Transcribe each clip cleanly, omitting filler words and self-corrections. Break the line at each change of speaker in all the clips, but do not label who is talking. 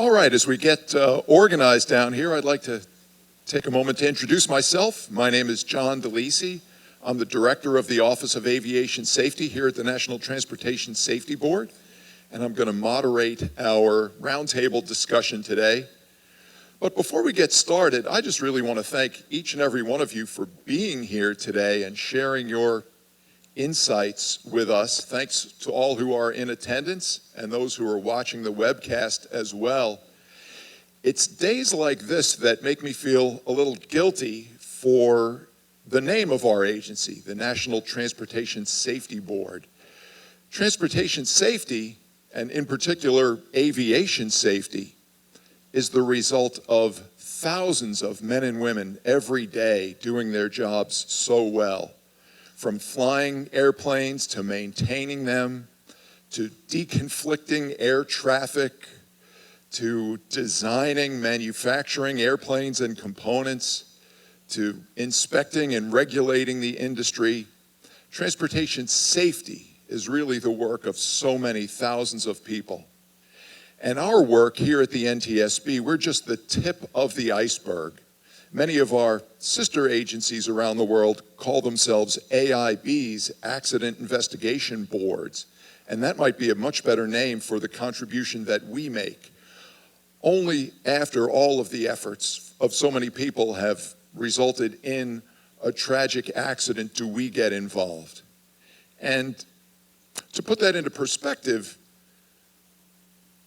All right, as we get organized down here, I'd like to take a moment to introduce myself. My name is John DeLisi. I'm the director of the Office of Aviation Safety here at the National Transportation Safety Board, and I'm going to moderate our roundtable discussion today. But before we get started, I just really want to thank each and every one of you for being here today and sharing your insights with us. Thanks to all who are in attendance and those who are watching the webcast as well. It's days like this that make me feel a little guilty for the name of our agency, the National Transportation Safety Board. Transportation safety, and in particular aviation safety, is the result of thousands of men and women every day doing their jobs so well. From flying airplanes to maintaining them, to deconflicting air traffic, to designing, manufacturing airplanes and components, to inspecting and regulating the industry. Transportation safety is really the work of so many thousands of people. And our work here at the NTSB, we're just the tip of the iceberg. Many of our sister agencies around the world call themselves AIBs, Accident Investigation Boards, and that might be a much better name for the contribution that we make. Only after all of the efforts of so many people have resulted in a tragic accident do we get involved. And to put that into perspective,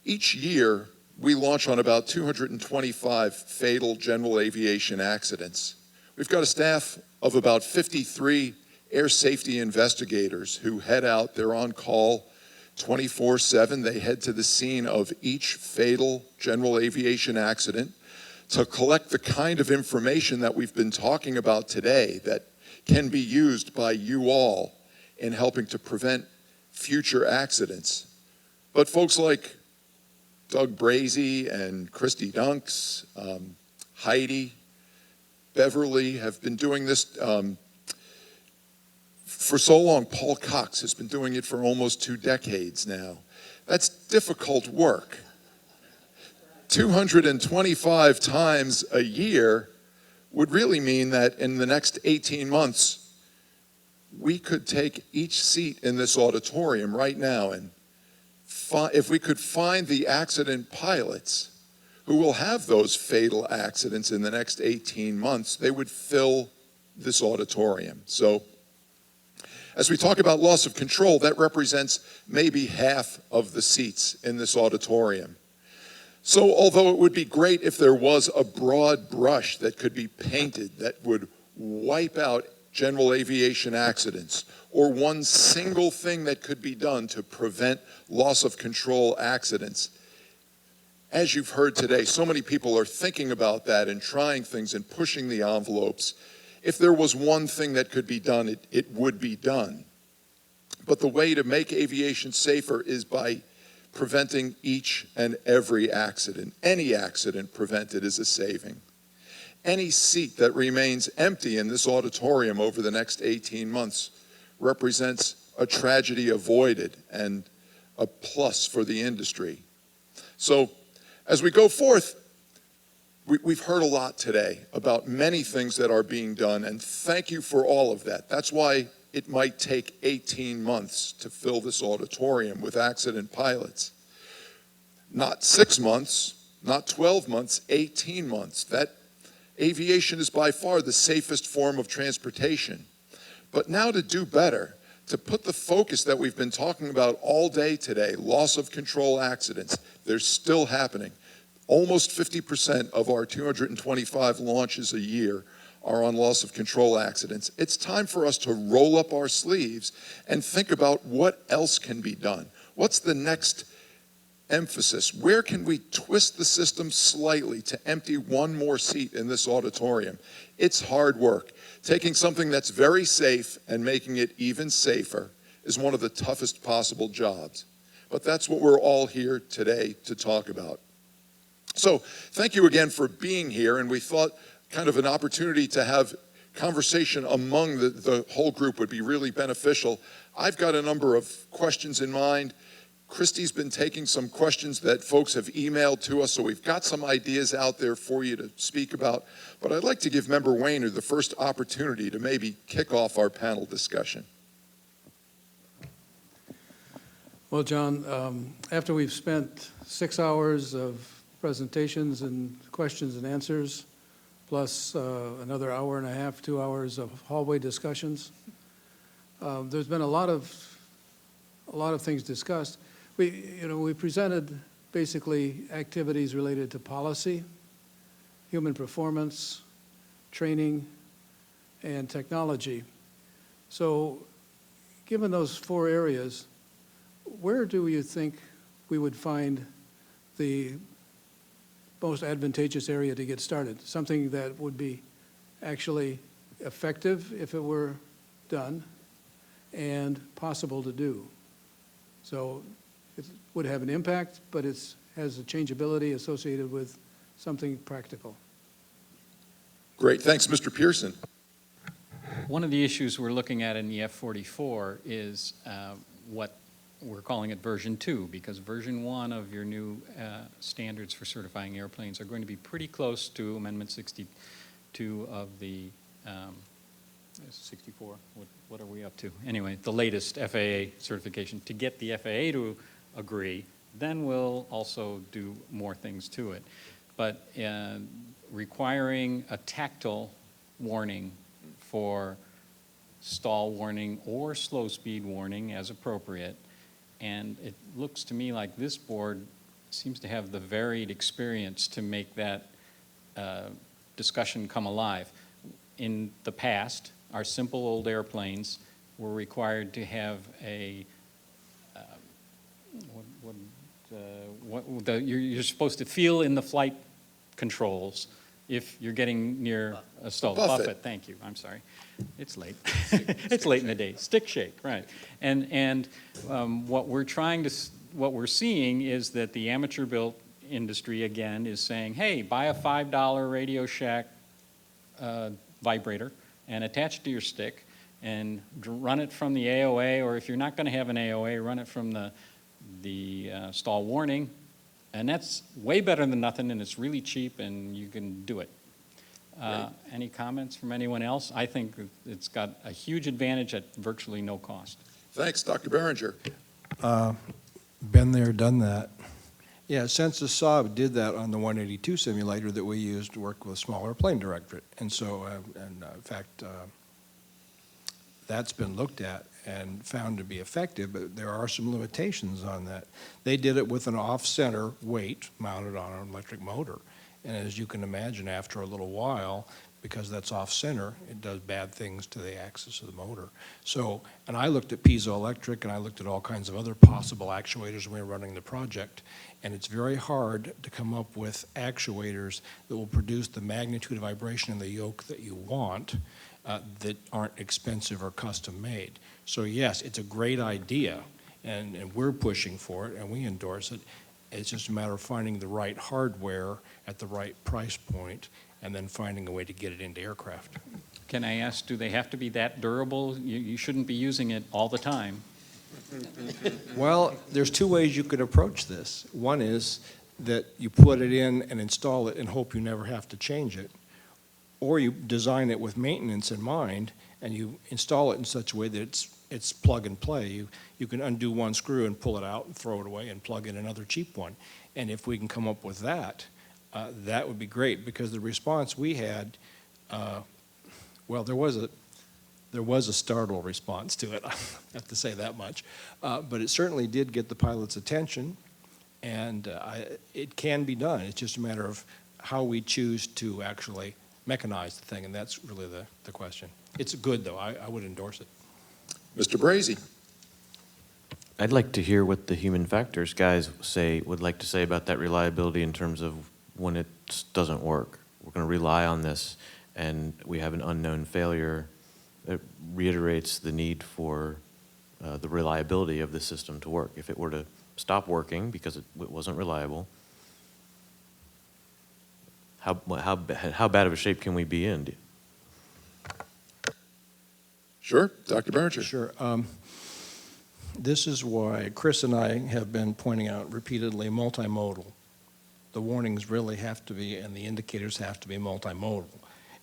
each year, we launch on about 225 fatal general aviation accidents. We've got a staff of about 53 air safety investigators who head out. They're on call 24/7. They head to the scene of each fatal general aviation accident to collect the kind of information that we've been talking about today that can be used by you all in helping to prevent future accidents. But folks like Doug Brazy and Christy Dunks, Heidi, Beverly have been doing this for so long. Paul Cox has been doing it for almost 2 decades now. That's difficult work. 225 times a year would really mean that in the next 18 months, we could take each seat in this auditorium right now, and if we could find the accident pilots who will have those fatal accidents in the next 18 months, they would fill this auditorium. So as we talk about loss of control, that represents maybe half of the seats in this auditorium. So although it would be great if there was a broad brush that could be painted that would wipe out general aviation accidents, or one single thing that could be done to prevent loss of control accidents. As you've heard today, so many people are thinking about that and trying things and pushing the envelopes. If there was one thing that could be done, it would be done. But the way to make aviation safer is by preventing each and every accident. Any accident prevented is a saving. Any seat that remains empty in this auditorium over the next 18 months represents a tragedy avoided and a plus for the industry. So as we go forth, we've heard a lot today about many things that are being done, and thank you for all of that. That's why it might take 18 months to fill this auditorium with accident pilots. Not 6 months, not 12 months, 18 months. That aviation is by far the safest form of transportation. But now to do better, to put the focus that we've been talking about all day today, loss of control accidents, they're still happening. Almost 50% of our 225 launches a year are on loss of control accidents. It's time for us to roll up our sleeves and think about what else can be done. What's the next emphasis? Where can we twist the system slightly to empty one more seat in this auditorium? It's hard work. Taking something that's very safe and making it even safer is one of the toughest possible jobs. But that's what we're all here today to talk about. So thank you again for being here, and we thought kind of an opportunity to have conversation among the whole group would be really beneficial. I've got a number of questions in mind. Christy's been taking some questions that folks have emailed to us, so we've got some ideas out there for you to speak about. But I'd like to give Member Weener the first opportunity to maybe kick off our panel discussion.
Well, John, after we've spent 6 hours of presentations and questions and answers, plus another hour and a half, 2 hours of hallway discussions, there's been a lot of things discussed. We presented basically activities related to policy, human performance, training, and technology. So given those 4 areas, where do you think we would find the most advantageous area to get started? Something that would be actually effective if it were done and possible to do. So it would have an impact, but it has a changeability associated with something practical.
Great, thanks, Mr. Pearson.
One of the issues we're looking at in the F-44 is what we're calling it version 2, because version 1 of your new standards for certifying airplanes are going to be pretty close to Amendment 62 of the 64. What are we up to? Anyway, the latest FAA certification. To get the FAA to agree, then we'll also do more things to it. But requiring a tactile warning for stall warning or slow speed warning as appropriate. And it looks to me like this board seems to have the varied experience to make that discussion come alive. In the past, our simple old airplanes were required to have a you're supposed to feel in the flight controls if you're getting near a stall. Buffet, thank you. I'm sorry. It's late. It's late in the day. Stick shake, right? And what we're seeing is that the amateur-built industry again is saying, hey, buy a $5 Radio Shack vibrator and attach it to your stick and run it from the AOA, or if you're not going to have an AOA, run it from the stall warning, and that's way better than nothing, and it's really cheap, and you can do it. Any comments from anyone else? I think it's got a huge advantage at virtually no cost.
Thanks, Dr. Behringer.
Been there, done that. Yeah, Census Saab did that on the 182 simulator that we used to work with Small Airplane Directorate. And so, in fact, that's been looked at and found to be effective, but there are some limitations on that. They did it with an off-center weight mounted on an electric motor. And as you can imagine, after a little while, because that's off-center, it does bad things to the axis of the motor. So, and I looked at piezoelectric, and I looked at all kinds of other possible actuators when we were running the project, and it's very hard to come up with actuators that will produce the magnitude of vibration in the yoke that you want that aren't expensive or custom-made. So yes, it's a great idea, and we're pushing for it, and we endorse it. It's just a matter of finding the right hardware at the right price point and then finding a way to get it into aircraft.
Can I ask, do they have to be that durable? You shouldn't be using it all the time.
Well, there's 2 ways you could approach this. One is that you put it in and install it and hope you never have to change it. Or you design it with maintenance in mind and you install it in such a way that it's plug and play. You can undo one screw and pull it out and throw it away and plug in another cheap one. And if we can come up with that, that would be great, because the response we had, well, there was a startled response to it. I have to say that much, but it certainly did get the pilot's attention, and it can be done. It's just a matter of how we choose to actually mechanize the thing, and that's really the question. It's good, though. I would endorse it.
Mr. Brazy.
I'd like to hear what the human factors guys would like to say about that reliability in terms of when it doesn't work. We're going to rely on this, and we have an unknown failure. It reiterates the need for the reliability of the system to work. If it were to stop working because it wasn't reliable, how bad of a shape can we be in?
Sure, Dr. Behringer.
Sure. This is why Chris and I have been pointing out repeatedly multimodal. The warnings really have to be, and the indicators have to be multimodal.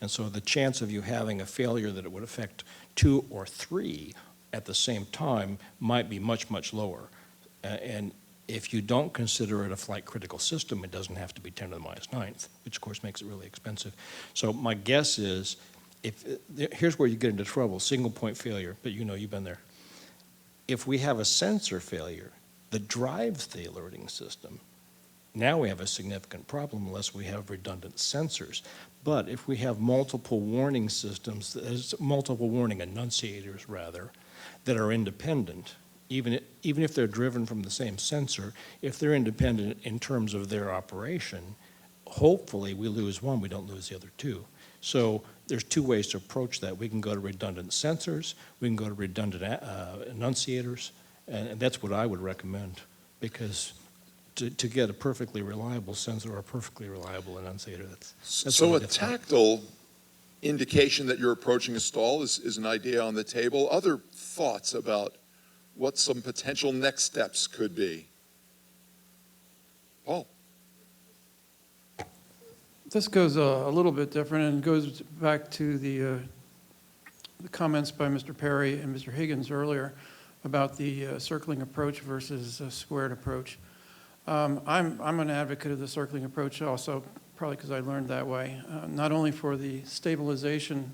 And so the chance of you having a failure that it would affect 2 or 3 at the same time might be much, much lower. And if you don't consider it a flight critical system, it doesn't have to be 10 to the minus 9th, which of course makes it really expensive. So my guess is, here's where you get into trouble, single point failure, but you know, you've been there. If we have a sensor failure that drives the alerting system, now we have a significant problem unless we have redundant sensors. But if we have multiple warning systems, multiple warning enunciators rather, that are independent, even if they're driven from the same sensor, if they're independent in terms of their operation, hopefully we lose one, we don't lose the other 2. So there's 2 ways to approach that. We can go to redundant sensors, we can go to redundant enunciators, and that's what I would recommend, because to get a perfectly reliable sensor or a perfectly reliable enunciator, that's
So
really
a
difficult.
tactile indication that you're approaching a stall is an idea on the table. Other thoughts about what some potential next steps could be? Paul?
This goes a little bit different and goes back to the comments by Mr. Perry and Mr. Higgins earlier about the circling approach versus a squared approach. I'm an advocate of the circling approach also, probably because I learned that way, not only for the stabilization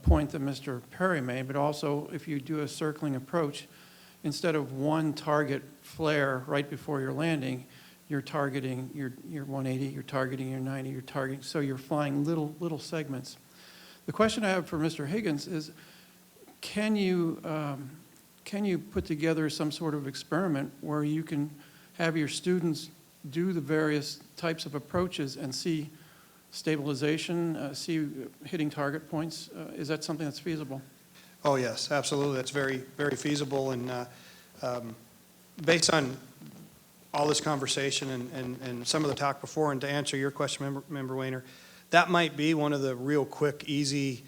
point that Mr. Perry made, but also if you do a circling approach, instead of one target flare right before your landing, you're targeting your 180, you're targeting your 90, you're targeting, so you're flying little segments. The question I have for Mr. Higgins is, can you put together some sort of experiment where you can have your students do the various types of approaches and see stabilization, see hitting target points? Is that something that's feasible?
Oh, yes, absolutely. That's very, very feasible. And based on all this conversation and some of the talk before, and to answer your question, Member Weener, that might be one of the real quick, easy,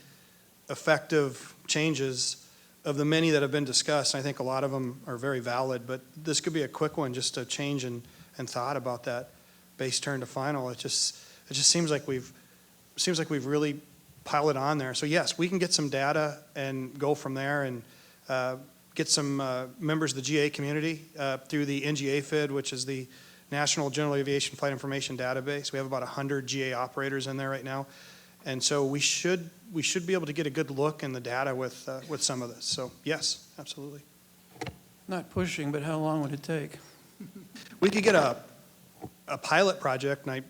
effective changes of the many that have been discussed. I think a lot of them are very valid, but this could be a quick one, just a change in thought about that base turn to final. It just seems like we've really piled it on there. So yes, we can get some data and go from there and get some members of the GA community through the NGA-FID, which is the National General Aviation Flight Information Database. We have about 100 GA operators in there right now. And so we should be able to get a good look in the data with some of this. So yes, absolutely.
Not pushing, but how long would it take?
We could get a pilot project, and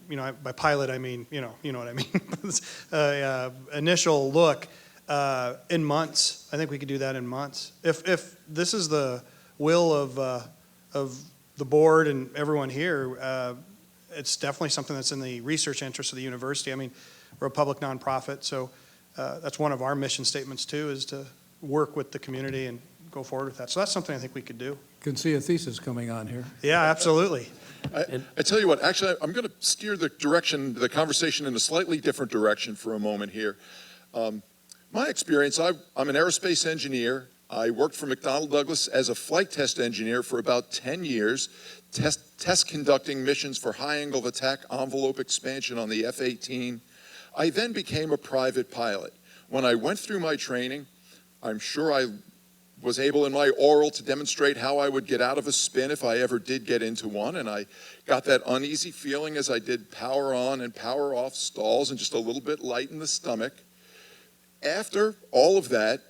by pilot I mean you know what I mean. Initial look in months. I think we could do that in months. If this is the will of the board and everyone here, it's definitely something that's in the research interest of the university. I mean, we're a public nonprofit, so that's one of our mission statements too, is to work with the community and go forward with that. So that's something I think we could do.
Can see a thesis coming on here.
Yeah, absolutely.
I tell you what, actually, I'm going to steer the conversation in a slightly different direction for a moment here. My experience, I'm an aerospace engineer. I worked for McDonnell Douglas as a flight test engineer for about 10 years, test conducting missions for high-angle of attack envelope expansion on the F-18. I then became a private pilot. When I went through my training, I'm sure I was able in my oral to demonstrate how I would get out of a spin if I ever did get into one, and I got that uneasy feeling as I did power on and power off stalls and just a little bit light in the stomach. After all of that,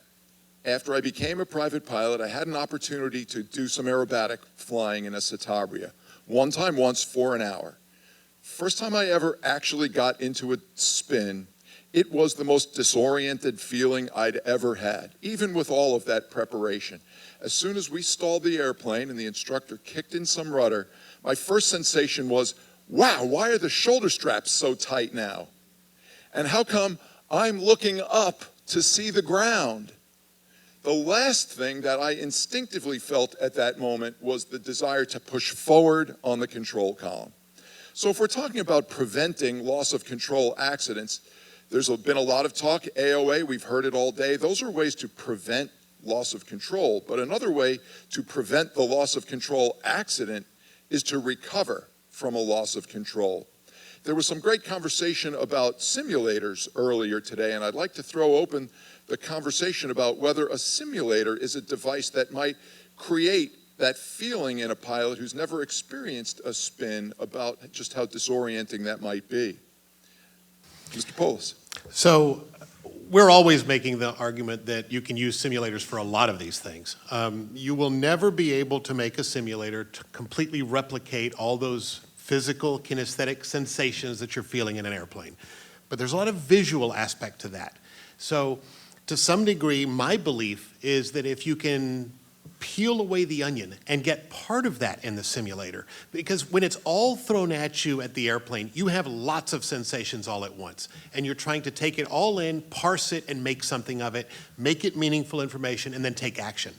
after I became a private pilot, I had an opportunity to do some aerobatic flying in a Citabria. Once for an hour. First time I ever actually got into a spin, it was the most disoriented feeling I'd ever had, even with all of that preparation. As soon as we stalled the airplane and the instructor kicked in some rudder, my first sensation was, wow, why are the shoulder straps so tight now? And how come I'm looking up to see the ground? The last thing that I instinctively felt at that moment was the desire to push forward on the control column. So if we're talking about preventing loss of control accidents, there's been a lot of talk, AOA, we've heard it all day. Those are ways to prevent loss of control, but another way to prevent the loss of control accident is to recover from a loss of control. There was some great conversation about simulators earlier today, and I'd like to throw open the conversation about whether a simulator is a device that might create that feeling in a pilot who's never experienced a spin about just how disorienting that might be. Mr. Polis.
So we're always making the argument that you can use simulators for a lot of these things. You will never be able to make a simulator to completely replicate all those physical kinesthetic sensations that you're feeling in an airplane. But there's a lot of visual aspect to that. So to some degree, my belief is that if you can peel away the onion and get part of that in the simulator, because when it's all thrown at you at the airplane, you have lots of sensations all at once, and you're trying to take it all in, parse it, and make something of it, make it meaningful information, and then take action.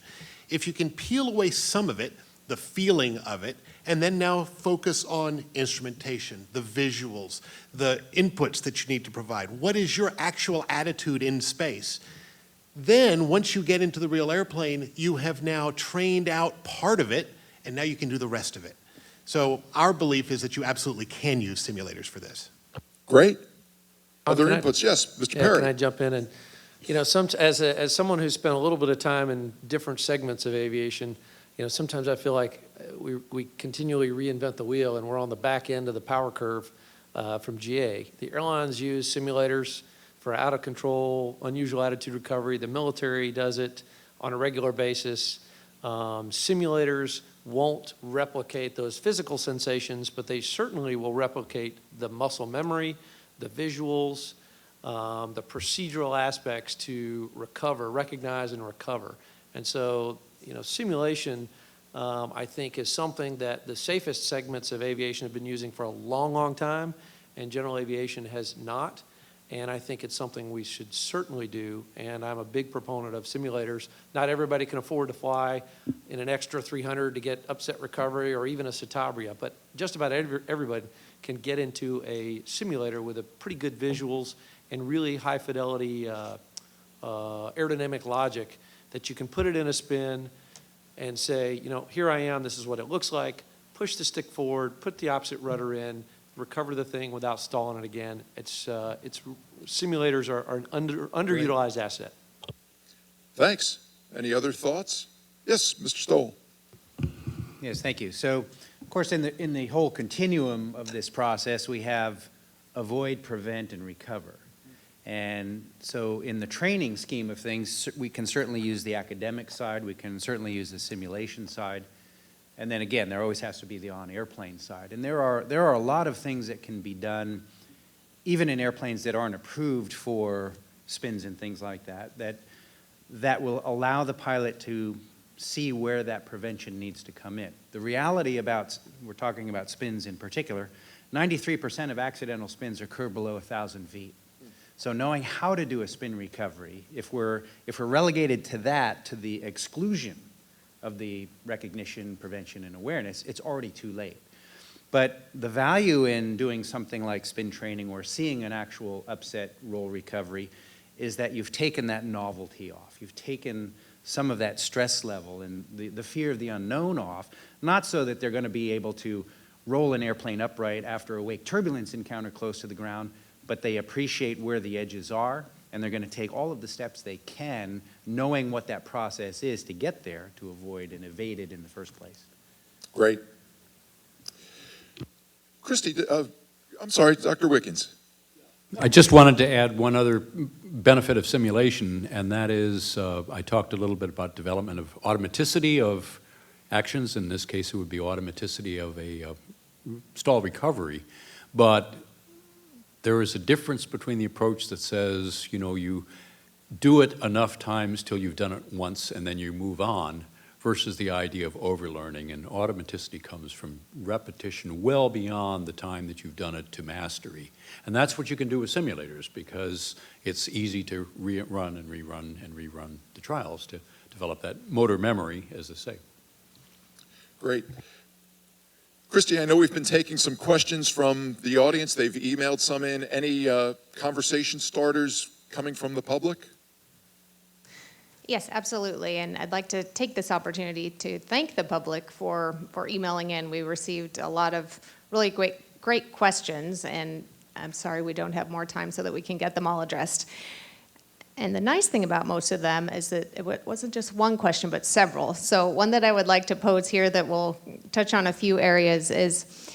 If you can peel away some of it, the feeling of it, and then now focus on instrumentation, the visuals, the inputs that you need to provide. What is your actual attitude in space? Then, once you get into the real airplane, you have now trained out part of it, and now you can do the rest of it. So our belief is that you absolutely can use simulators for this.
Great. Other
Can I-
inputs? Yes, Mr.
Yeah,
Perry.
can I jump in? And, as someone who's spent a little bit of time in different segments of aviation, sometimes I feel like we continually reinvent the wheel and we're on the back end of the power curve from GA. The airlines use simulators for out of control, unusual attitude recovery. The military does it on a regular basis. Simulators won't replicate those physical sensations, but they certainly will replicate the muscle memory, the visuals, the procedural aspects to recognize and recover. And so, simulation, I think, is something that the safest segments of aviation have been using for a long, long time, and general aviation has not. And I think it's something we should certainly do, and I'm a big proponent of simulators. Not everybody can afford to fly in an extra 300 to get upset recovery or even a Citabria, but just about everybody can get into a simulator with a pretty good visuals and really high fidelity aerodynamic logic that you can put it in a spin and say, here I am, this is what it looks like, push the stick forward, put the opposite rudder in, recover the thing without stalling it again. Simulators are an underutilized asset.
Thanks. Any other thoughts? Yes, Mr. Stoll.
Yes, thank you. So, of course, in the whole continuum of this process, we have avoid, prevent, and recover. And so in the training scheme of things, we can certainly use the academic side, we can certainly use the simulation side, and then again, there always has to be the on-airplane side. And there are a lot of things that can be done, even in airplanes that aren't approved for spins and things like that will allow the pilot to see where that prevention needs to come in. The reality about, we're talking about spins in particular, 93% of accidental spins occur below 1,000 feet. So knowing how to do a spin recovery, if we're relegated to that, to the exclusion of the recognition, prevention, and awareness, it's already too late. But the value in doing something like spin training or seeing an actual upset roll recovery is that you've taken that novelty off. You've taken some of that stress level and the fear of the unknown off, not so that they're going to be able to roll an airplane upright after a wake turbulence encounter close to the ground, but they appreciate where the edges are, and they're going to take all of the steps they can, knowing what that process is to get there, to avoid and evade it in the first place.
Great. Christy, I'm sorry, Dr. Wickens.
I just wanted to add one other benefit of simulation, and that is I talked a little bit about development of automaticity of actions. In this case, it would be automaticity of a stall recovery. But there is a difference between the approach that says, you do it enough times till you've done it once and then you move on, versus the idea of overlearning. And automaticity comes from repetition well beyond the time that you've done it to mastery. And that's what you can do with simulators, because it's easy to rerun and rerun the trials to develop that motor memory, as they say.
Great. Christy, I know we've been taking some questions from the audience. They've emailed some in. Any conversation starters coming from the public?
Yes, absolutely. And I'd like to take this opportunity to thank the public for emailing in. We received a lot of really great questions, and I'm sorry we don't have more time so that we can get them all addressed. And the nice thing about most of them is that it wasn't just one question, but several. So one that I would like to pose here that will touch on a few areas is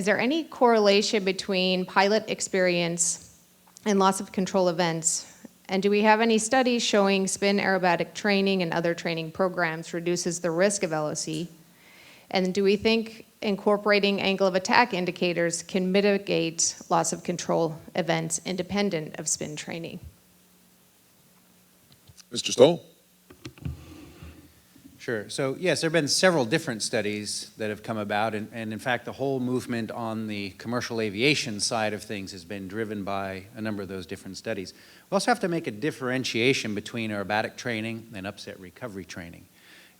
there any correlation between pilot experience and loss of control events? And do we have any studies showing spin aerobatic training and other training programs reduces the risk of LOC? And do we think incorporating angle of attack indicators can mitigate loss of control events independent of spin training?
Mr. Stoll?
Sure. So yes, there have been several different studies that have come about, and in fact, the whole movement on the commercial aviation side of things has been driven by a number of those different studies. We also have to make a differentiation between aerobatic training and upset recovery training.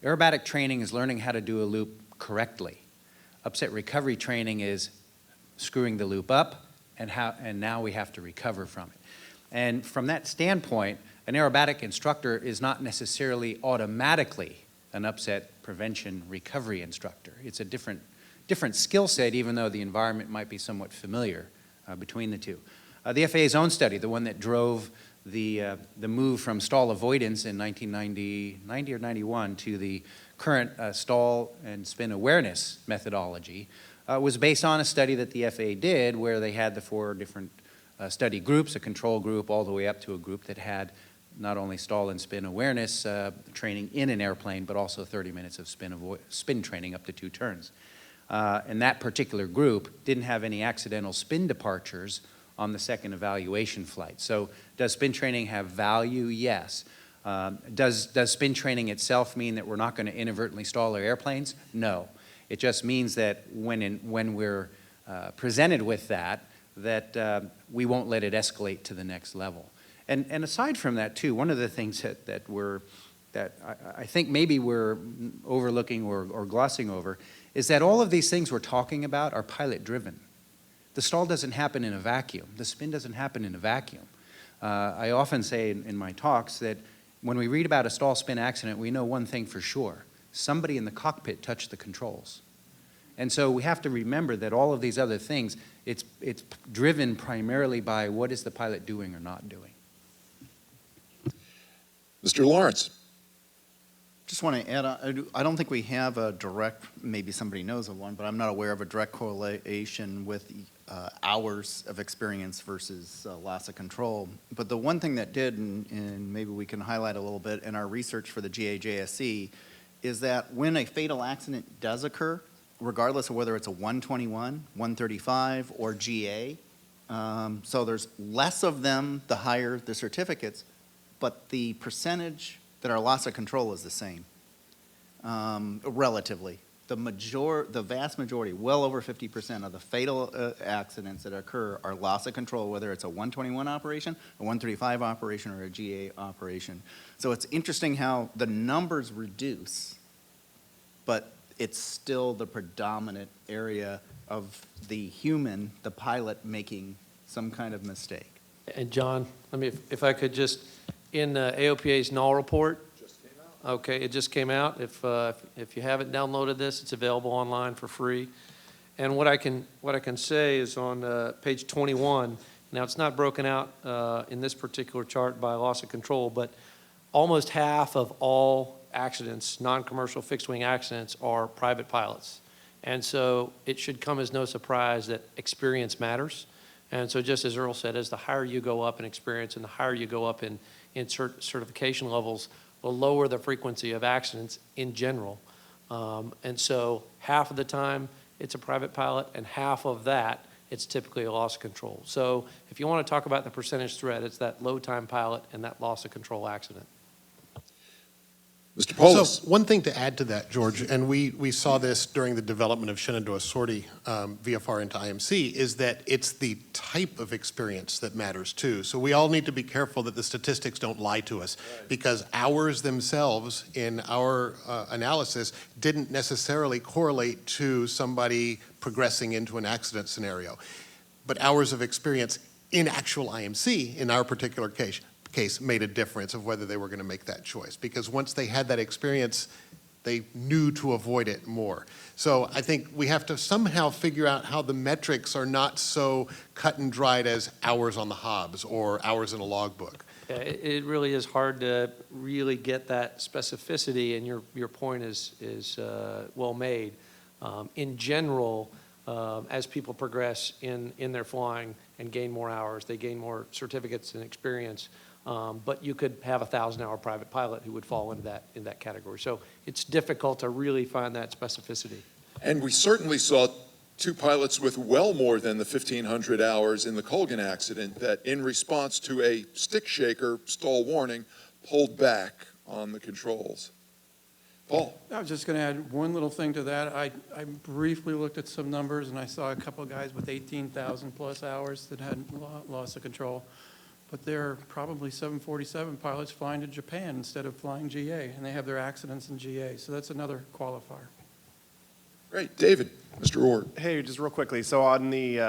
Aerobatic training is learning how to do a loop correctly. Upset recovery training is screwing the loop up, and now we have to recover from it. And from that standpoint, an aerobatic instructor is not necessarily automatically an upset prevention recovery instructor. It's a different skill set, even though the environment might be somewhat familiar between the two. The FAA's own study, the one that drove the move from stall avoidance in 1990 or 91 to the current stall and spin awareness methodology, was based on a study that the FAA did where they had the 4 different study groups, a control group all the way up to a group that had not only stall and spin awareness training in an airplane, but also 30 minutes of spin training up to 2 turns. And that particular group didn't have any accidental spin departures on the second evaluation flight. So does spin training have value? Yes. Does spin training itself mean that we're not going to inadvertently stall our airplanes? No. It just means that when we're presented with that we won't let it escalate to the next level. And aside from that, too, one of the things that I think maybe we're overlooking or glossing over is that all of these things we're talking about are pilot-driven. The stall doesn't happen in a vacuum. The spin doesn't happen in a vacuum. I often say in my talks that when we read about a stall spin accident, we know one thing for sure. Somebody in the cockpit touched the controls. And so we have to remember that all of these other things, it's driven primarily by what is the pilot doing or not doing.
Mr. Lawrence?
Just want to add on, I don't think we have a direct, maybe somebody knows of one, but I'm not aware of a direct correlation with hours of experience versus loss of control. But the one thing that did, and maybe we can highlight a little bit in our research for the GAJSC, is that when a fatal accident does occur, regardless of whether it's a 121, 135, or GA, so there's less of them the higher the certificates, but the percentage that are loss of control is the same, relatively. The vast majority, well over 50% of the fatal accidents that occur are loss of control, whether it's a 121 operation, a 135 operation, or a GA operation. So it's interesting how the numbers reduce, but it's still the predominant area of the human, the pilot, making some kind of mistake.
And John, if I could just, in AOPA's null report. Just came out. Okay, it just came out. If you haven't downloaded this, it's available online for free. And what I can say is on page 21. Now it's not broken out in this particular chart by loss of control, but almost half of all accidents, non-commercial fixed-wing accidents, are private pilots. And so it should come as no surprise that experience matters. And so just as Earl said, as the higher you go up in experience and the higher you go up in certification levels, the lower the frequency of accidents in general. And so half of the time it's a private pilot, and half of that it's typically a loss of control. So if you want to talk about the percentage threat, it's that low-time pilot and that loss of control accident.
Mr. Polis?
So one thing to add to that, George, and we saw this during the development of Shenandoah sortie VFR into IMC, is that it's the type of experience that matters too. So we all need to be careful that the statistics don't lie to us, because hours themselves in our analysis didn't necessarily correlate to somebody progressing into an accident scenario. But hours of experience in actual IMC, in our particular case, case made a difference of whether they were going to make that choice. Because once they had that experience, they knew to avoid it more. So I think we have to somehow figure out how the metrics are not so cut and dried as hours on the hobs or hours in a logbook.
Yeah, it really is hard to really get that specificity, and your point is well made. In general, as people progress in their flying and gain more hours, they gain more certificates and experience. But you could have a 1,000-hour private pilot who would fall into that category. So it's difficult to really find that specificity.
And we certainly saw two pilots with well more than the 1,500 hours in the Colgan accident that, in response to a stick shaker stall warning, pulled back on the controls. Paul?
I was just going to add one little thing to that. I briefly looked at some numbers, and I saw a couple of guys with 18,000 plus hours that had loss of control. But there are probably 747 pilots flying to Japan instead of flying GA, and they have their accidents in GA. So that's another qualifier.
Great. David, Mr. Orr.
Hey, just real quickly. So on the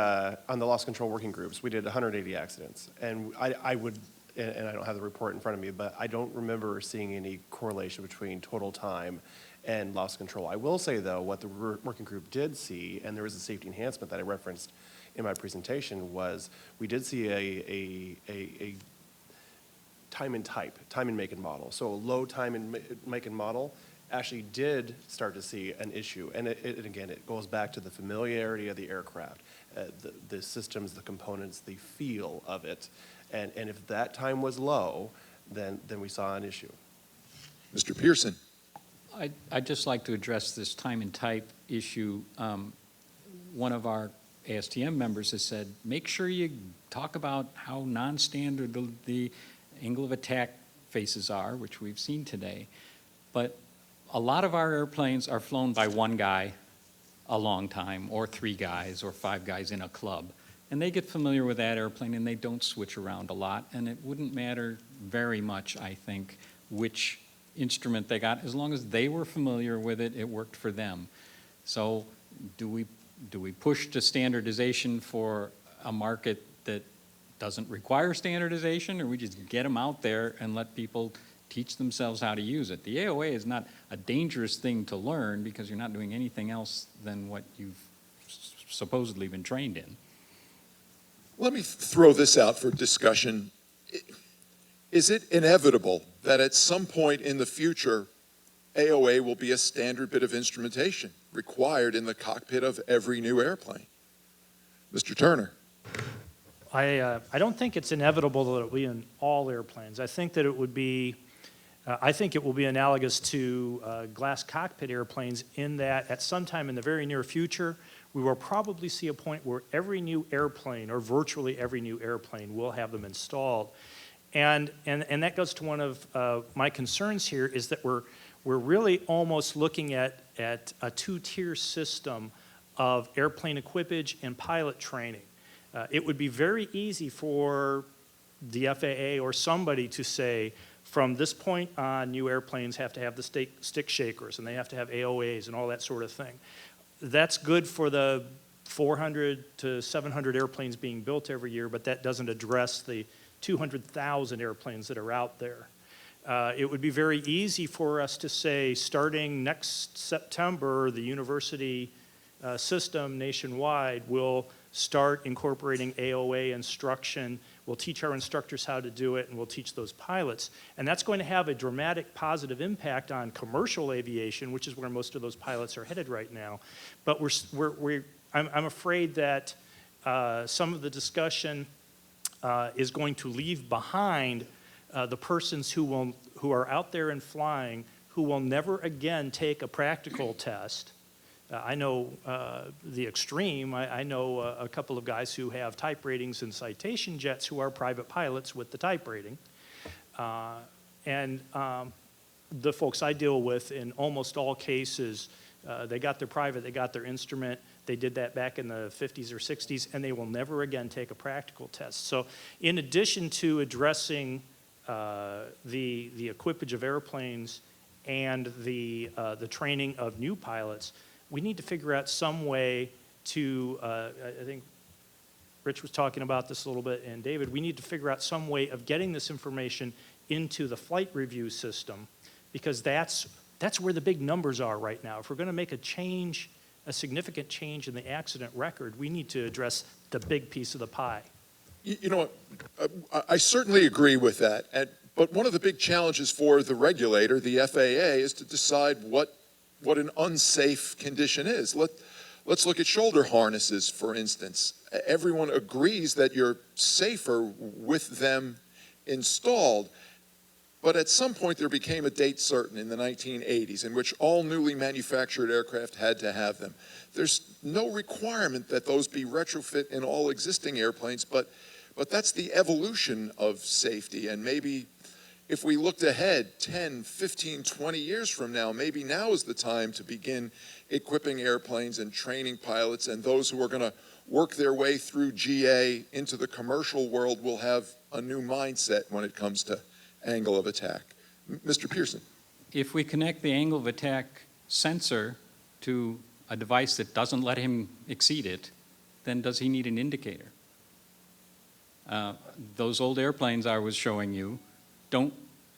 loss control working groups, we did 180 accidents, and I would, and I don't have the report in front of me, but I don't remember seeing any correlation between total time and loss control. I will say though, what the working group did see, and there was a safety enhancement that I referenced in my presentation, was we did see a time and type, time and make and model. So a low time and make and model actually did start to see an issue. And again, it goes back to the familiarity of the aircraft, the systems, the components, the feel of it. And if that time was low, then we saw an issue.
Mr. Pearson.
I'd just like to address this time and type issue. One of our ASTM members has said, make sure you talk about how non-standard the angle of attack faces are, which we've seen today. But a lot of our airplanes are flown by one guy a long time, or 3 guys, or 5 guys in a club. And they get familiar with that airplane, and they don't switch around a lot. And it wouldn't matter very much, I think, which instrument they got. As long as they were familiar with it, it worked for them. So do we push to standardization for a market that doesn't require standardization, or we just get them out there and let people teach themselves how to use it? The AOA is not a dangerous thing to learn because you're not doing anything else than what you've supposedly been trained in.
Let me throw this out for discussion. Is it inevitable that at some point in the future, AOA will be a standard bit of instrumentation required in the cockpit of every new airplane? Mr. Turner.
I don't think it's inevitable that it will be in all airplanes. I think that it would be, I think it will be analogous to glass cockpit airplanes in that at some time in the very near future, we will probably see a point where every new airplane, or virtually every new airplane, will have them installed. And that goes to one of my concerns here, is that we're really almost looking at a two-tier system of airplane equipage and pilot training. It would be very easy for the FAA or somebody to say, from this point on, new airplanes have to have the stick shakers, and they have to have AOAs and all that sort of thing. That's good for the 400 to 700 airplanes being built every year, but that doesn't address the 200,000 airplanes that are out there. It would be very easy for us to say, starting next September, the university system nationwide will start incorporating AOA instruction. We'll teach our instructors how to do it, and we'll teach those pilots. And that's going to have a dramatic positive impact on commercial aviation, which is where most of those pilots are headed right now. But I'm afraid that some of the discussion is going to leave behind the persons who are out there and flying, who will never again take a practical test. I know the extreme. I know a couple of guys who have type ratings in Citation jets who are private pilots with the type rating. And the folks I deal with, in almost all cases, they got their private, they got their instrument. They did that back in the 50s or 60s, and they will never again take a practical test. So in addition to addressing the equipage of airplanes and the training of new pilots, we need to figure out some way to, I think Rich was talking about this a little bit, and David, we need to figure out some way of getting this information into the flight review system, because that's where the big numbers are right now. If we're going to make a significant change in the accident record, we need to address the big piece of the pie.
You know what, I certainly agree with that, but one of the big challenges for the regulator, the FAA, is to decide what an unsafe condition is. Let's look at shoulder harnesses, for instance. Everyone agrees that you're safer with them installed, but at some point there became a date certain in the 1980s in which all newly manufactured aircraft had to have them. There's no requirement that those be retrofit in all existing airplanes, but that's the evolution of safety. And maybe if we looked ahead 10, 15, 20 years from now, maybe now is the time to begin equipping airplanes and training pilots, and those who are going to work their way through GA into the commercial world will have a new mindset when it comes to angle of attack. Mr. Pearson.
If we connect the angle of attack sensor to a device that doesn't let him exceed it, then does he need an indicator? Those old airplanes I was showing you,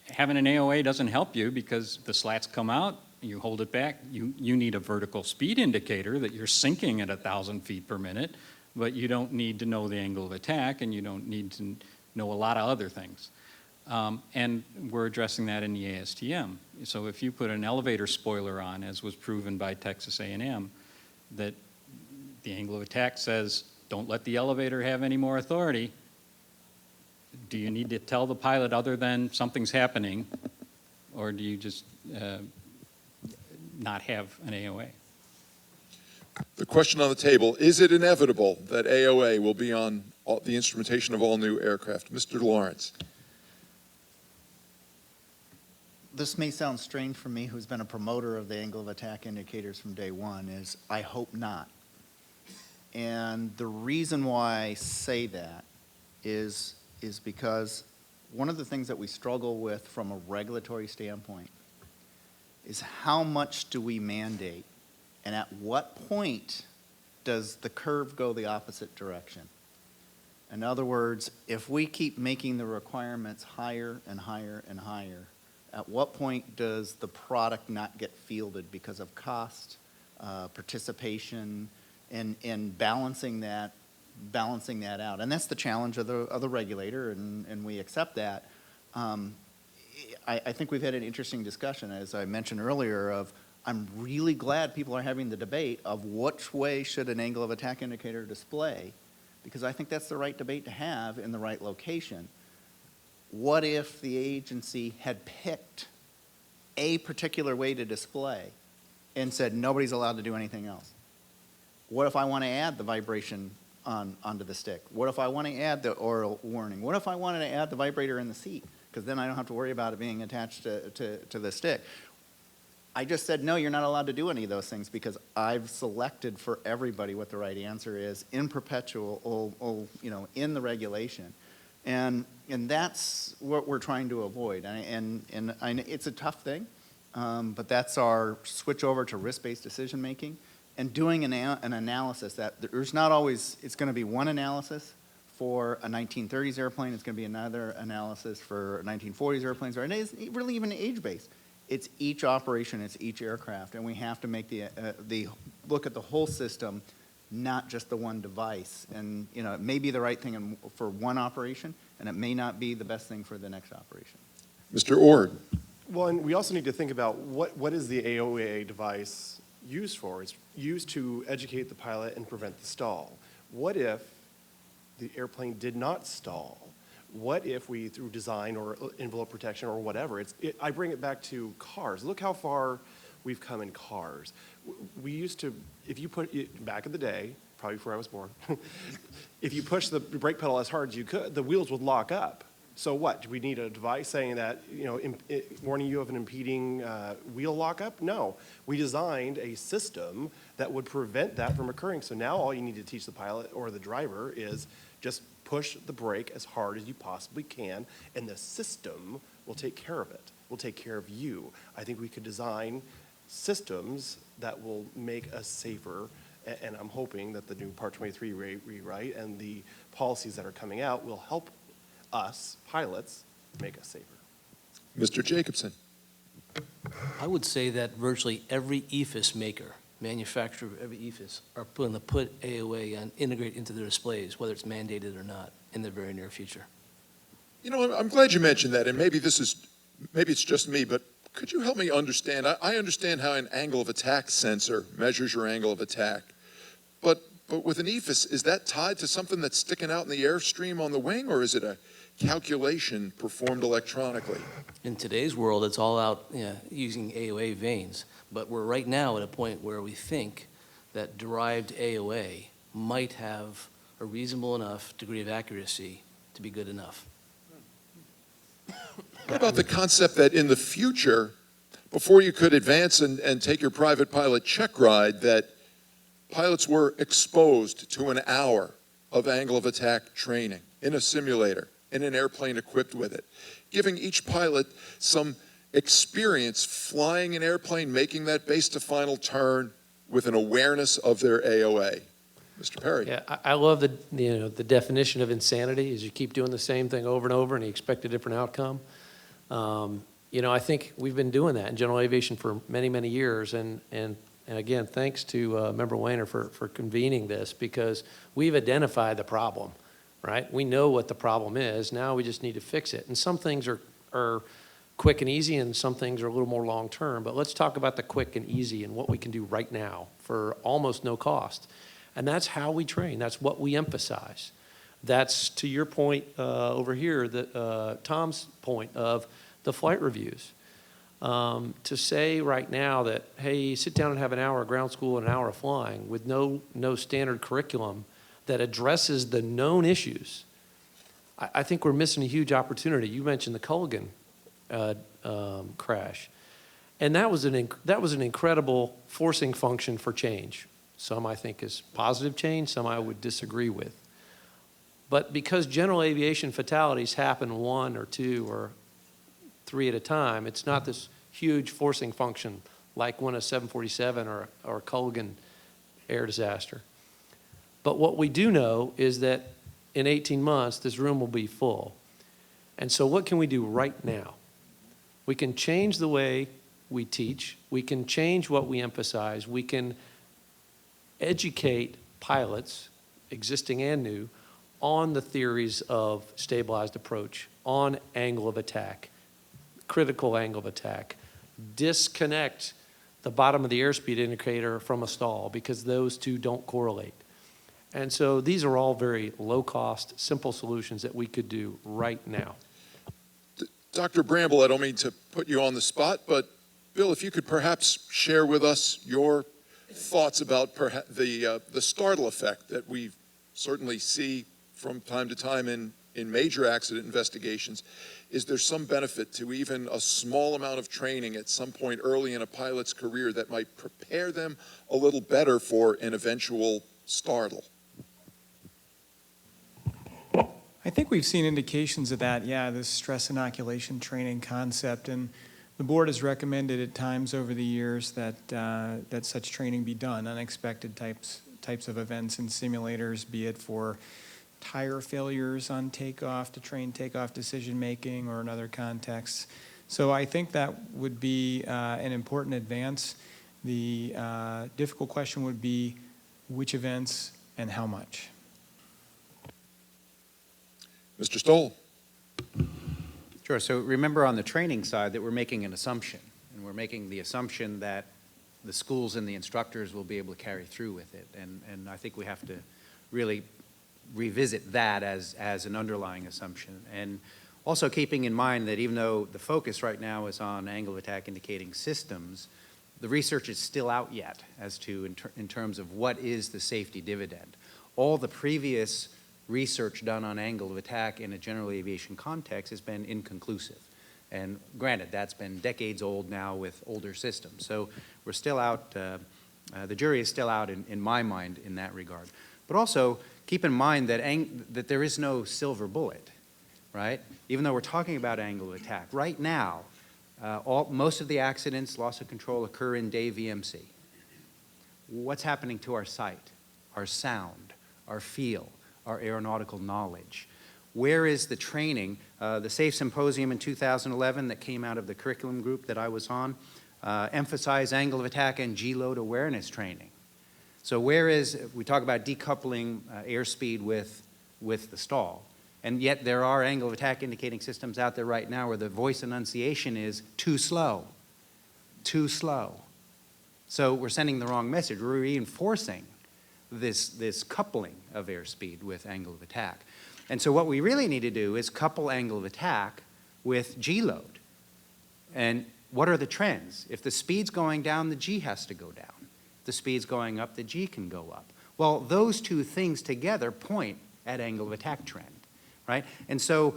having an AOA doesn't help you because the slats come out, you hold it back. You need a vertical speed indicator that you're sinking at 1,000 feet per minute, but you don't need to know the angle of attack, and you don't need to know a lot of other things. And we're addressing that in the ASTM. So if you put an elevator spoiler on, as was proven by Texas A&M, that the angle of attack says, don't let the elevator have any more authority, do you need to tell the pilot other than something's happening, or do you just not have an AOA?
The question on the table, is it inevitable that AOA will be on the instrumentation of all new aircraft? Mr. Lawrence.
This may sound strange for me, who's been a promoter of the angle of attack indicators from day one, is I hope not. And the reason why I say that is because one of the things that we struggle with from a regulatory standpoint is how much do we mandate, and at what point does the curve go the opposite direction? In other words, if we keep making the requirements higher and higher and higher, at what point does the product not get fielded because of cost, participation, and balancing that out? And that's the challenge of the regulator, and we accept that. I think we've had an interesting discussion, as I mentioned earlier, of I'm really glad people are having the debate of which way should an angle of attack indicator display, because I think that's the right debate to have in the right location. What if the agency had picked a particular way to display and said nobody's allowed to do anything else? What if I want to add the vibration onto the stick? What if I want to add the oral warning? What if I wanted to add the vibrator in the seat? Because then I don't have to worry about it being attached to the stick. I just said, no, you're not allowed to do any of those things because I've selected for everybody what the right answer is in perpetual, in the regulation. And that's what we're trying to avoid. And it's a tough thing, but that's our switch over to risk-based decision-making and doing an analysis that there's not always, it's going to be one analysis for a 1930s airplane, it's going to be another analysis for 1940s airplanes, or it is really even age-based. It's each operation, it's each aircraft, and we have to make the look at the whole system, not just the one device. And it may be the right thing for one operation, and it may not be the best thing for the next operation.
Mr. Ord.
Well, and we also need to think about what is the AOA device used for? It's used to educate the pilot and prevent the stall. What if the airplane did not stall? What if we, through design or envelope protection or whatever, I bring it back to cars. Look how far we've come in cars. We used to, if you put, back in the day, probably before I was born, if you push the brake pedal as hard as you could, the wheels would lock up. So what, do we need a device saying that, warning you of an impeding wheel lockup? No, we designed a system that would prevent that from occurring. So now all you need to teach the pilot or the driver is just push the brake as hard as you possibly can, and the system will take care of it, will take care of you. I think we could design systems that will make us safer And I'm hoping that the new Part 23 rewrite and the policies that are coming out will help us, pilots, make us safer.
Mr. Jacobson.
I would say that virtually every EFIS maker, manufacturer of every EFIS, are going to put AOA and integrate into their displays, whether it's mandated or not, in the very near future.
You know, I'm glad you mentioned that, and maybe it's just me, but could you help me understand? I understand how an angle of attack sensor measures your angle of attack, but with an EFIS, is that tied to something that's sticking out in the airstream on the wing, or is it a calculation performed electronically?
In today's world, it's all out using AOA vanes, but we're right now at a point where we think that derived AOA might have a reasonable enough degree of accuracy to be good enough.
What about the concept that in the future, before you could advance and take your private pilot check ride, that pilots were exposed to an hour of angle of attack training in a simulator, in an airplane equipped with it, giving each pilot some experience flying an airplane, making that base to final turn with an awareness of their AOA. Mr. Perry.
Yeah, I love the definition of insanity is you keep doing the same thing over and over and you expect a different outcome. I think we've been doing that in general aviation for many, many years. And again, thanks to Member Weener for convening this, because we've identified the problem, right? We know what the problem is. Now we just need to fix it. And some things are quick and easy, and some things are a little more long-term. But let's talk about the quick and easy and what we can do right now for almost no cost. And that's how we train. That's what we emphasize. That's, to your point over here, Tom's point of the flight reviews. To say right now that, hey, sit down and have an hour of ground school and an hour of flying with no standard curriculum that addresses the known issues, I think we're missing a huge opportunity. You mentioned the Culligan crash. And that was an incredible forcing function for change. Some I think is positive change, some I would disagree with. But because general aviation fatalities happen 1 or 2 or 3 at a time, it's not this huge forcing function like when a 747 or a Culligan air disaster. But what we do know is that in 18 months, this room will be full. And so what can we do right now? We can change the way we teach. We can change what we emphasize. We can educate pilots, existing and new, on the theories of stabilized approach, on angle of attack, critical angle of attack, disconnect the bottom of the airspeed indicator from a stall, because those two don't correlate. And so these are all very low-cost, simple solutions that we could do right now.
Dr. Bramble, I don't mean to put you on the spot, but Bill, if you could perhaps share with us your thoughts about the startle effect that we certainly see from time to time in major accident investigations. Is there some benefit to even a small amount of training at some point early in a pilot's career that might prepare them a little better for an eventual startle?
I think we've seen indications of that, this stress inoculation training concept, and the board has recommended at times over the years that that such training be done, unexpected types of events in simulators, be it for tire failures on takeoff to train takeoff decision making or in other contexts. So I think that would be an important advance. The difficult question would be which events and how much.
Mr. Stoll.
Sure. So remember on the training side that we're making an assumption, and we're making the assumption that the schools and the instructors will be able to carry through with it. And I think we have to really revisit that as an underlying assumption. And also keeping in mind that even though the focus right now is on angle of attack indicating systems, the research is still out yet as to in terms of what is the safety dividend. All the previous research done on angle of attack in a general aviation context has been inconclusive. And granted, that's been decades old now with older systems. So we're still out, the jury is still out in my mind in that regard. But also keep in mind that there is no silver bullet, right? Even though we're talking about angle of attack, right now, most of the accidents, loss of control, occur in day VMC. what's happening to our sight, our sound, our feel, our aeronautical knowledge? Where is the training? The SAFE Symposium in 2011 that came out of the curriculum group that I was on emphasized angle of attack and G-load awareness training. So where is, we talk about decoupling airspeed with the stall, and yet there are angle of attack indicating systems out there right now where the voice enunciation is too slow, too slow. So we're sending the wrong message. We're reinforcing this coupling of airspeed with angle of attack. And so what we really need to do is couple angle of attack with G-load. And what are the trends? If the speed's going down, the G has to go down. If the speed's going up, the G can go up. Well, those two things together point at angle of attack trend, right? And so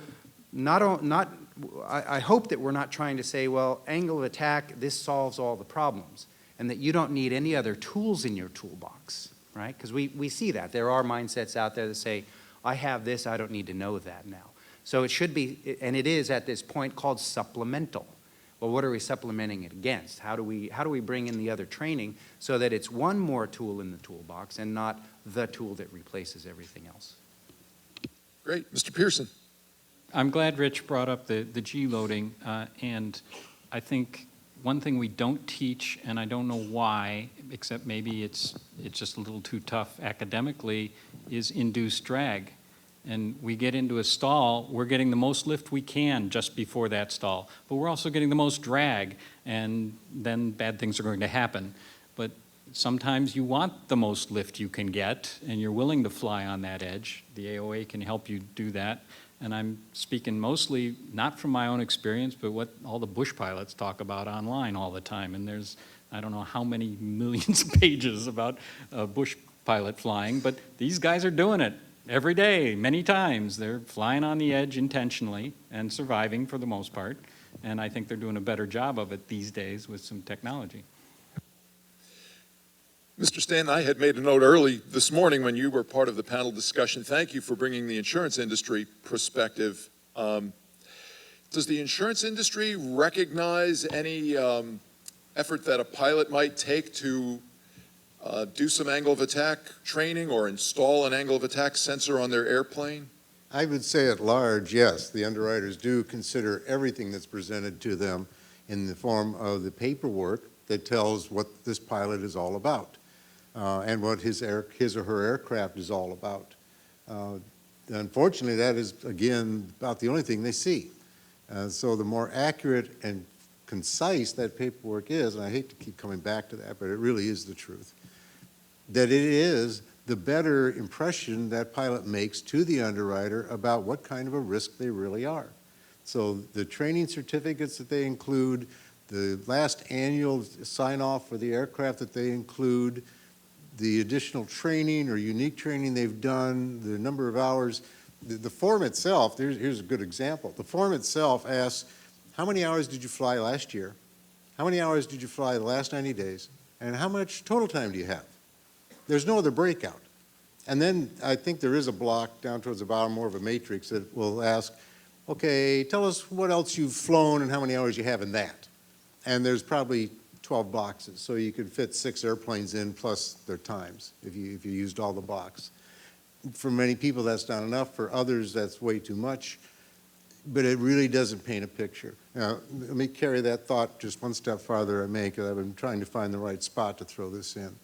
I hope that we're not trying to say, well, angle of attack, this solves all the problems, and that you don't need any other tools in your toolbox, right? Because we see that. There are mindsets out there that say, I have this, I don't need to know that now. So it should be, and it is at this point, called supplemental. Well, what are we supplementing it against? How do we bring in the other training so that it's one more tool in the toolbox and not the tool that replaces everything else?
Great. Mr. Pearson.
I'm glad Rich brought up the G-loading, and I think one thing we don't teach, and I don't know why, except maybe it's just a little too tough academically, is induced drag. And we get into a stall, we're getting the most lift we can just before that stall, but we're also getting the most drag, and then bad things are going to happen. But sometimes you want the most lift you can get, and you're willing to fly on that edge. The AOA can help you do that. And I'm speaking mostly not from my own experience, but what all the bush pilots talk about online all the time. And there's, I don't know how many millions of pages about bush pilot flying, but these guys are doing it every day, many times. They're flying on the edge intentionally and surviving for the most part. And I think they're doing a better job of it these days with some technology.
Mr. Stanton, I had made a note early this morning when you were part of the panel discussion. Thank you for bringing the insurance industry perspective. Does the insurance industry recognize any effort that a pilot might take to do some angle of attack training or install an angle of attack sensor on their airplane?
I would say at large, yes. The underwriters do consider everything that's presented to them in the form of the paperwork that tells what this pilot is all about. And what his or her aircraft is all about. Unfortunately, that is, again, about the only thing they see. So the more accurate and concise that paperwork is, and I hate to keep coming back to that, but it really is the truth, that it is, the better impression that pilot makes to the underwriter about what kind of a risk they really are. So the training certificates that they include, the last annual sign-off for the aircraft that they include, the additional training or unique training they've done, the number of hours. The form itself, here's a good example. The form itself asks, how many hours did you fly last year? How many hours did you fly the last 90 days? And how much total time do you have? There's no other breakout. And then I think there is a block down towards the bottom, more of a matrix, that will ask, okay, tell us what else you've flown and how many hours you have in that. And there's probably 12 boxes, so you could fit 6 airplanes in plus their times if you used all the blocks. For many people, that's not enough. For others, that's way too much. But it really doesn't paint a picture. Now, let me carry that thought just one step farther, I may, because I've been trying to find the right spot to throw this in.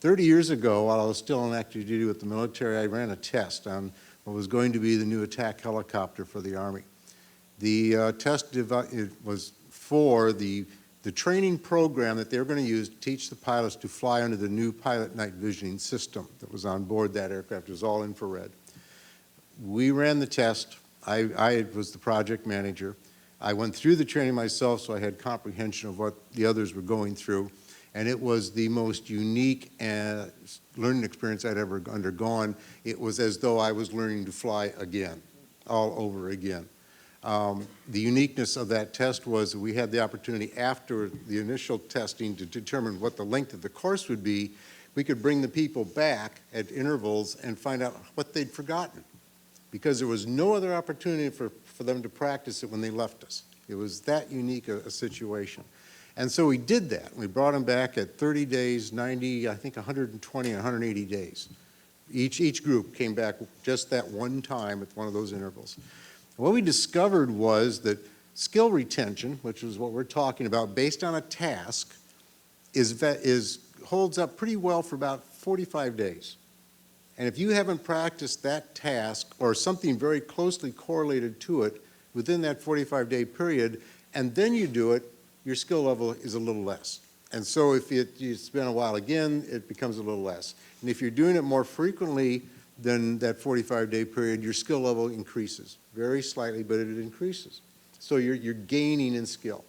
30 years ago, while I was still on active duty with the military, I ran a test on what was going to be the new attack helicopter for the Army. The test was for the training program that they were going to use to teach the pilots to fly under the new pilot night visioning system that was on board that aircraft. It was all infrared. We ran the test. I was the project manager. I went through the training myself, so I had comprehension of what the others were going through. And it was the most unique learning experience I'd ever undergone. It was as though I was learning to fly again, all over again. The uniqueness of that test was we had the opportunity after the initial testing to determine what the length of the course would be. We could bring the people back at intervals and find out what they'd forgotten, because there was no other opportunity for them to practice it when they left us. It was that unique a situation. And so we did that. We brought them back at 30 days, 90, I think 120, 180 days. Each group came back just that one time at one of those intervals. What we discovered was that skill retention, which is what we're talking about, based on a task, holds up pretty well for about 45 days. And if you haven't practiced that task or something very closely correlated to it within that 45-day period, and then you do it, your skill level is a little less. And so if it's been a while again, it becomes a little less. And if you're doing it more frequently than that 45-day period, your skill level increases. Very slightly, but it increases. So you're gaining in skill.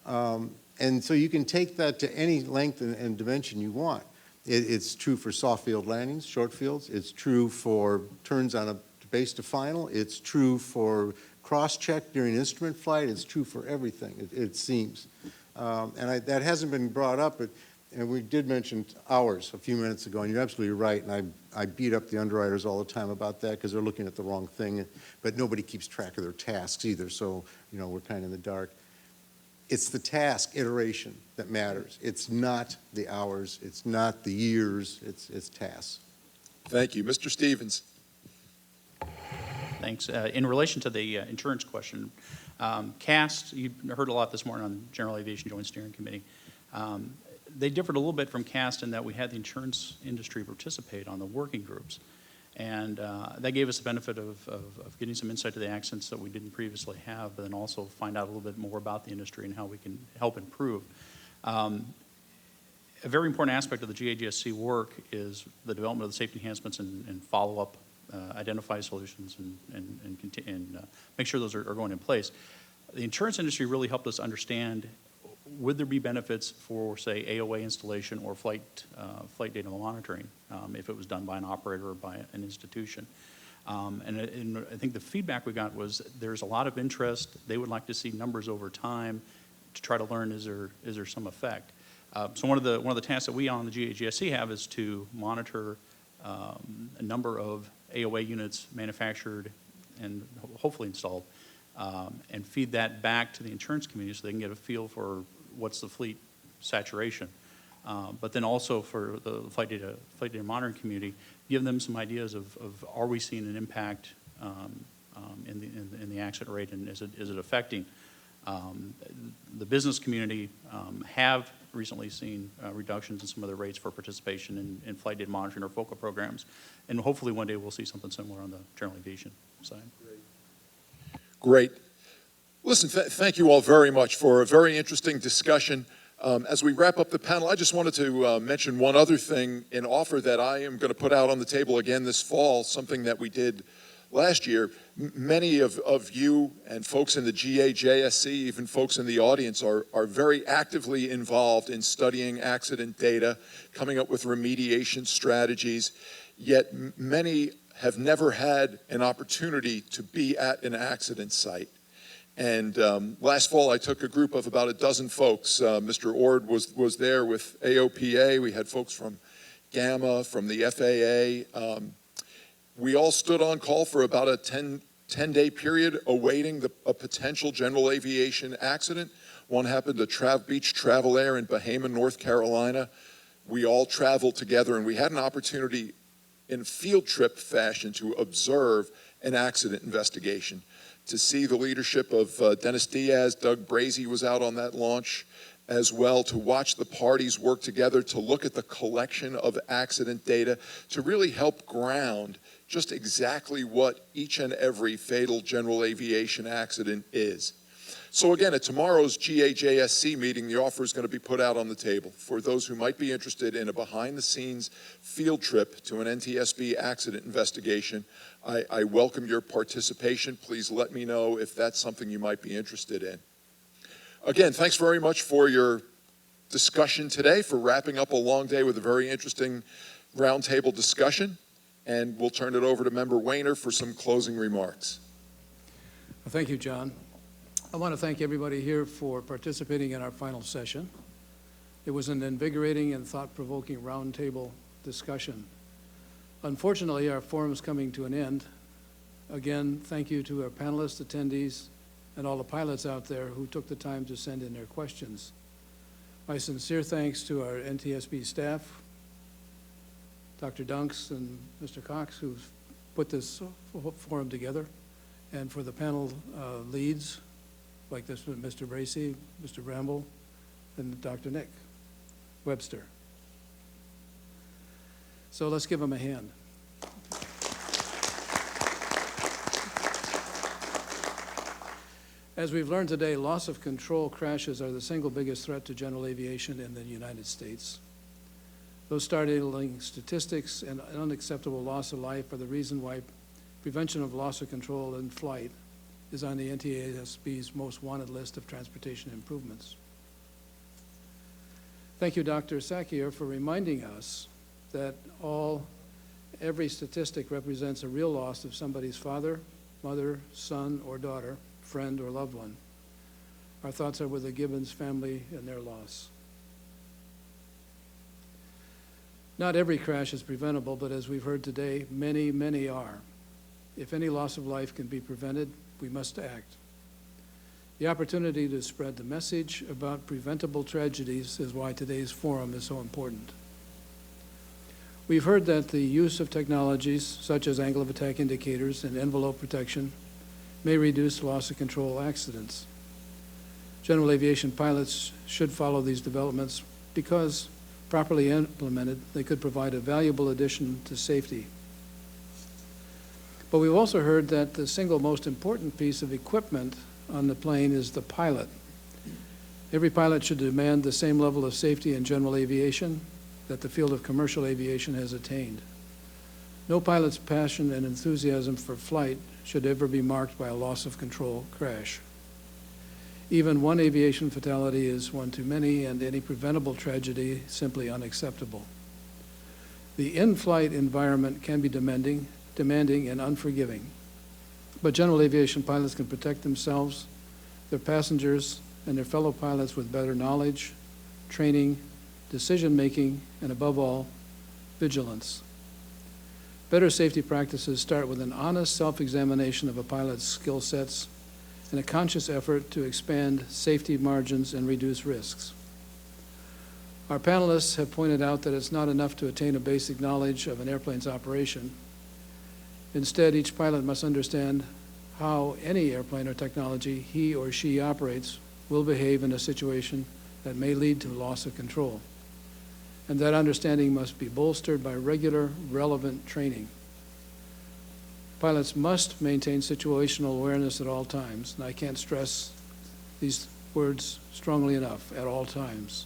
And so you can take that to any length and dimension you want. It's true for soft field landings, short fields. It's true for turns on a base to final. It's true for cross-check during instrument flight. It's true for everything, it seems. That hasn't been brought up, and we did mention hours a few minutes ago, and you're absolutely right, and I beat up the underwriters all the time about that because they're looking at the wrong thing, but nobody keeps track of their tasks either, so we're kind of in the dark. It's the task iteration that matters. It's not the hours, it's not the years, it's tasks.
Thank you. Mr. Stevens.
Thanks. In relation to the insurance question, CAST, you heard a lot this morning on General Aviation Joint Steering Committee. They differed a little bit from CAST in that we had the insurance industry participate on the working groups. And that gave us the benefit of getting some insight to the accidents that we didn't previously have, but then also find out a little bit more about the industry and how we can help improve. A very important aspect of the GAGSC work is the development of the safety enhancements and follow-up, identify solutions, and make sure those are going in place. The insurance industry really helped us understand, would there be benefits for, say, AOA installation or flight data monitoring if it was done by an operator or by an institution? And I think the feedback we got was there's a lot of interest. They would like to see numbers over time to try to learn, is there some effect? So one of the tasks that we on the GAGSC have is to monitor a number of AOA units manufactured and hopefully installed, and feed that back to the insurance community so they can get a feel for what's the fleet saturation. But then also for the flight data monitoring community, give them some ideas of are we seeing an impact in the accident rate, and is it affecting? The business community have recently seen reductions in some of the rates for participation in flight data monitoring or FOCA programs, and hopefully one day we'll see something similar on the general aviation side.
Great. Listen, thank you all very much for a very interesting discussion. As we wrap up the panel, I just wanted to mention one other thing, an offer that I am going to put out on the table again this fall, something that we did last year. Many of you and folks in the GAJSC, even folks in the audience, are very actively involved in studying accident data, coming up with remediation strategies, yet many have never had an opportunity to be at an accident site. And last fall, I took a group of about a dozen folks. Mr. Ord was there with AOPA. We had folks from GAMA, from the FAA. We all stood on call for about a 10-day period awaiting a potential general aviation accident. One happened to Beach Travel Air in Bahama, North Carolina. We all traveled together, and we had an opportunity in field trip fashion to observe an accident investigation, to see the leadership of Dennis Diaz. Doug Brazy was out on that launch as well, to watch the parties work together, to look at the collection of accident data, to really help ground just exactly what each and every fatal general aviation accident is. So again, at tomorrow's GAJSC meeting, the offer is going to be put out on the table for those who might be interested in a behind-the-scenes field trip to an NTSB accident investigation. I welcome your participation. Please let me know if that's something you might be interested in. Again, thanks very much for your discussion today, for wrapping up a long day with a very interesting roundtable discussion. And we'll turn it over to Member Weener for some closing remarks.
Well, thank you, John. I want to thank everybody here for participating in our final session. It was an invigorating and thought-provoking roundtable discussion. Unfortunately, our forum is coming to an end. Again, thank you to our panelists, attendees, and all the pilots out there who took the time to send in their questions. My sincere thanks to our NTSB staff, Dr. Dunks and Mr. Cox, who've put this forum together, and for the panel leads, like this with Mr. Bracy, Mr. Bramble, and Dr. Nick Webster. So let's give them a hand. As we've learned today, loss of control crashes are the single biggest threat to general aviation in the United States. Those startling statistics and unacceptable loss of life are the reason why prevention of loss of control in flight is on the NTSB's most wanted list of transportation improvements. Thank you, Dr. Sakier, for reminding us that every statistic represents a real loss of somebody's father, mother, son, or daughter, friend, or loved one. Our thoughts are with the Gibbons family and their loss. Not every crash is preventable, but as we've heard today, many, many are. If any loss of life can be prevented, we must act. The opportunity to spread the message about preventable tragedies is why today's forum is so important. We've heard that the use of technologies such as angle of attack indicators and envelope protection may reduce loss of control accidents. General aviation pilots should follow these developments because, properly implemented, they could provide a valuable addition to safety. But we've also heard that the single most important piece of equipment on the plane is the pilot. Every pilot should demand the same level of safety in general aviation that the field of commercial aviation has attained. No pilot's passion and enthusiasm for flight should ever be marked by a loss of control crash. Even one aviation fatality is one too many, and any preventable tragedy simply unacceptable. The in-flight environment can be demanding and unforgiving, but general aviation pilots can protect themselves, their passengers, and their fellow pilots with better knowledge, training, decision-making, and above all, vigilance. Better safety practices start with an honest self-examination of a pilot's skill sets and a conscious effort to expand safety margins and reduce risks. Our panelists have pointed out that it's not enough to attain a basic knowledge of an airplane's operation. Instead, each pilot must understand how any airplane or technology he or she operates will behave in a situation that may lead to loss of control. And that understanding must be bolstered by regular, relevant training. Pilots must maintain situational awareness at all times, and I can't stress these words strongly enough, at all times.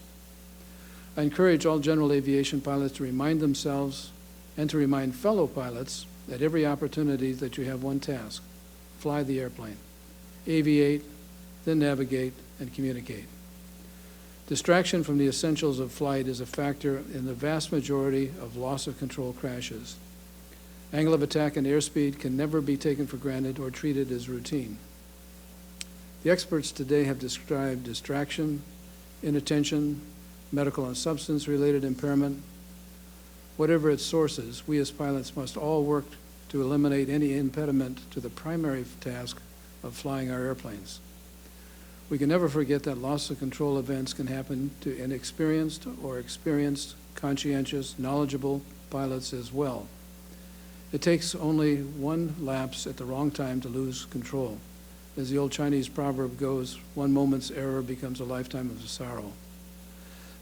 I encourage all general aviation pilots to remind themselves and to remind fellow pilots at every opportunity that you have one task: fly the airplane, aviate, then navigate and communicate. Distraction from the essentials of flight is a factor in the vast majority of loss of control crashes. Angle of attack and airspeed can never be taken for granted or treated as routine. The experts today have described distraction, inattention, medical and substance-related impairment. Whatever its sources, we as pilots must all work to eliminate any impediment to the primary task of flying our airplanes. We can never forget that loss of control events can happen to inexperienced or experienced, conscientious, knowledgeable pilots as well. It takes only one lapse at the wrong time to lose control. As the old Chinese proverb goes, one moment's error becomes a lifetime of sorrow.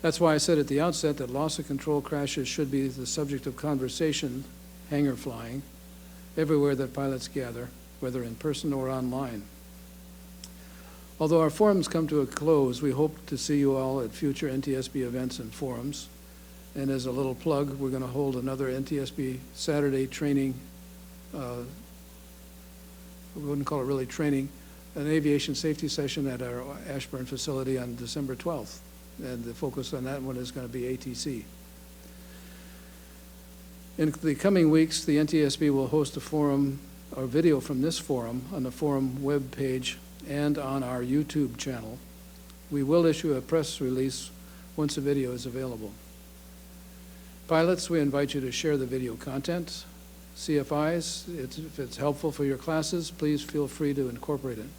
That's why I said at the outset that loss of control crashes should be the subject of conversation, hangar flying, everywhere that pilots gather, whether in person or online. Although our forums come to a close, we hope to see you all at future NTSB events and forums. And as a little plug, we're going to hold another NTSB Saturday training, we wouldn't call it really training, an aviation safety session at our Ashburn facility on December 12th. And the focus on that one is going to be ATC. In the coming weeks, the NTSB will host a forum, or video from this forum, on the forum web page and on our YouTube channel. We will issue a press release once the video is available. Pilots, we invite you to share the video content. CFIs, if it's helpful for your classes, please feel free to incorporate it.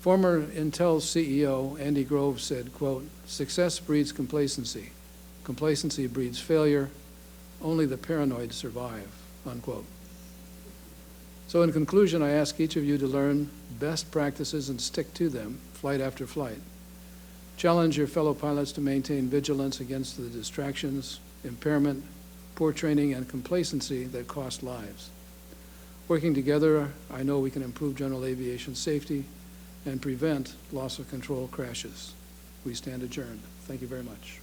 Former Intel CEO Andy Grove said, quote, "Success breeds complacency. Complacency breeds failure. Only the paranoid survive," unquote. So in conclusion, I ask each of you to learn best practices and stick to them, flight after flight. Challenge your fellow pilots to maintain vigilance against the distractions, impairment, poor training, and complacency that cost lives. Working together, I know we can improve general aviation safety and prevent loss of control crashes. We stand adjourned. Thank you very much.